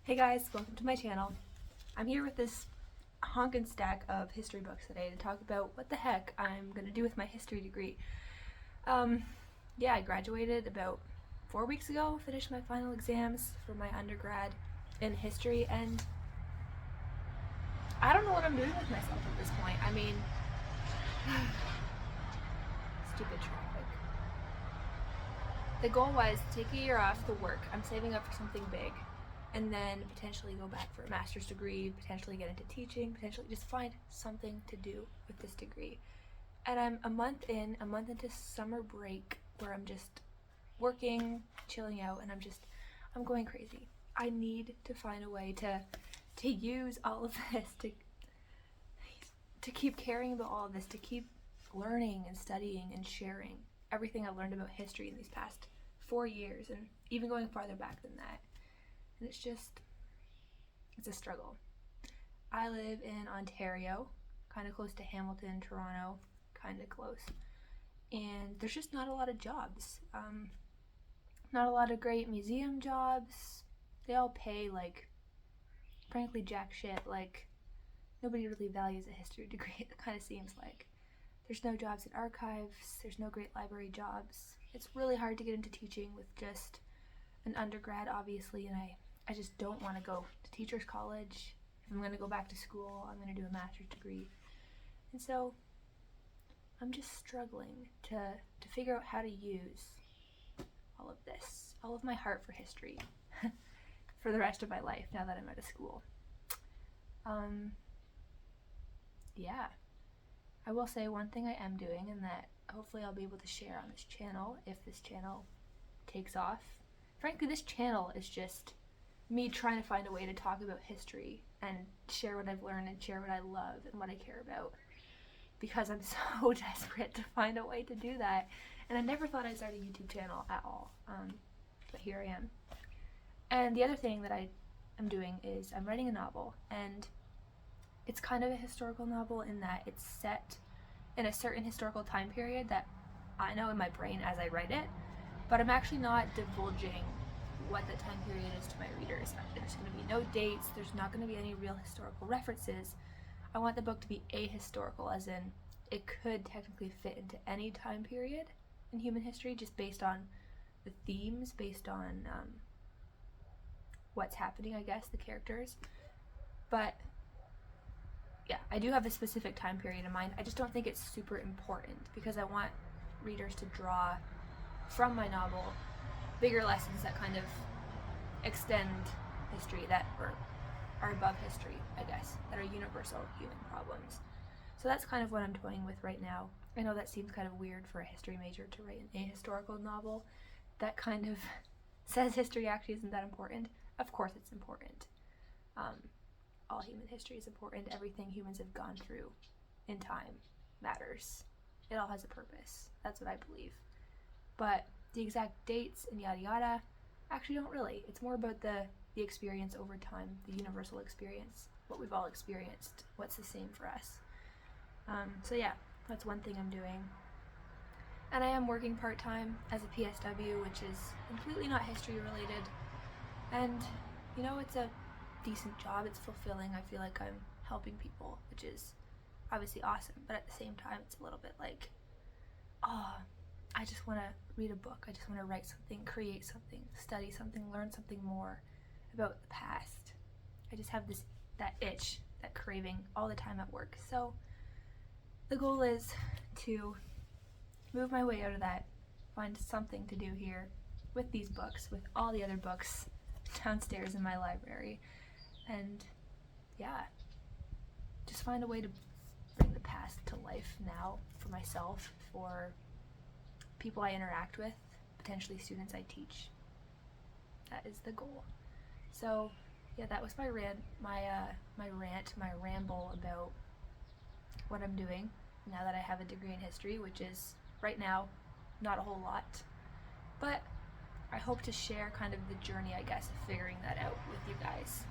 Hey guys, welcome to my channel. I'm here with this honkin' stack of history books today to talk about what the heck I'm gonna do with my history degree. Yeah, I graduated about 4 weeks ago, finished my final exams for my undergrad in history, and I don't know what I'm doing with myself at this point. I mean, stupid traffic. The goal was to take a year off to work. I'm saving up for something big, and then potentially go back for a master's degree, potentially get into teaching, potentially just find something to do with this degree. And I'm a month into summer break where I'm just working, chilling out, and I'm going crazy. I need to find a way to use all of this to keep caring about all of this, to keep learning and studying and sharing everything I've learned about history in these past 4 years, and even going farther back than that. And it's a struggle. I live in Ontario, kind of close to Hamilton, Toronto, kind of close. And there's just not a lot of jobs. Not a lot of great museum jobs. They all pay, like, frankly, jack shit. Like, nobody really values a history degree, it kind of seems like. There's no jobs in archives, there's no great library jobs. It's really hard to get into teaching with just an undergrad, obviously, and I just don't want to go to teacher's college. If I'm going to go back to school, I'm going to do a master's degree. And so I'm just struggling to figure out how to use all of this, all of my heart for history for the rest of my life now that I'm out of school. Yeah. I will say one thing I am doing, and that hopefully I'll be able to share on this channel if this channel takes off. Frankly, this channel is just me trying to find a way to talk about history and share what I've learned and share what I love and what I care about, because I'm so desperate to find a way to do that. And I never thought I'd start a YouTube channel at all, but here I am. And the other thing that I am doing is I'm writing a novel, and it's kind of a historical novel in that it's set in a certain historical time period that I know in my brain as I write it, but I'm actually not divulging what that time period is to my readers. There's going to be no dates, there's not going to be any real historical references. I want the book to be ahistorical, as in it could technically fit into any time period in human history, just based on the themes, based on what's happening, I guess, the characters. But yeah, I do have a specific time period in mind. I just don't think it's super important, because I want readers to draw from my novel bigger lessons that kind of extend history, that are above history, I guess, that are universal human problems. So that's kind of what I'm toying with right now. I know that seems kind of weird for a history major to write an ahistorical novel that kind of says history actually isn't that important. Of course it's important. All human history is important. Everything humans have gone through in time matters. It all has a purpose. That's what I believe. But the exact dates and yada yada actually don't really. It's more about the experience over time, the universal experience, what we've all experienced, what's the same for us. So yeah, that's one thing I'm doing. And I am working part-time as a PSW, which is completely not history related. And, you know, it's a decent job, it's fulfilling. I feel like I'm helping people, which is obviously awesome, but at the same time it's a little bit like, oh, I just want to read a book, I just want to write something, create something, study something, learn something more about the past. I just have that itch, that craving all the time at work. So the goal is to move my way out of that, find something to do here with these books, with all the other books downstairs in my library, and yeah, just find a way to bring the past to life now for myself, for people I interact with, potentially students I teach. That is the goal. So yeah, that was my ramble about what I'm doing now that I have a degree in history, which is right now not a whole lot, but I hope to share kind of the journey, I guess, of figuring that out with you guys.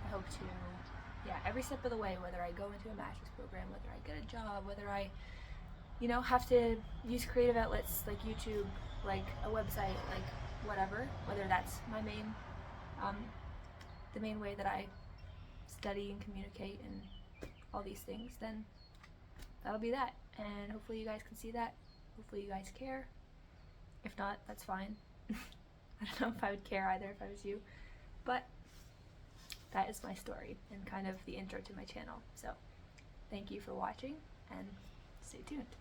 I hope to, yeah, every step of the way, whether I go into a master's program, whether I get a job, whether I, you know, have to use creative outlets like YouTube, like a website, like whatever, whether that's my main the main way that I study and communicate and all these things, then that'll be that. And hopefully you guys can see that. Hopefully you guys care. If not, that's fine. I don't know if I would care either if I was you. But that is my story and kind of the intro to my channel. So thank you for watching and stay tuned.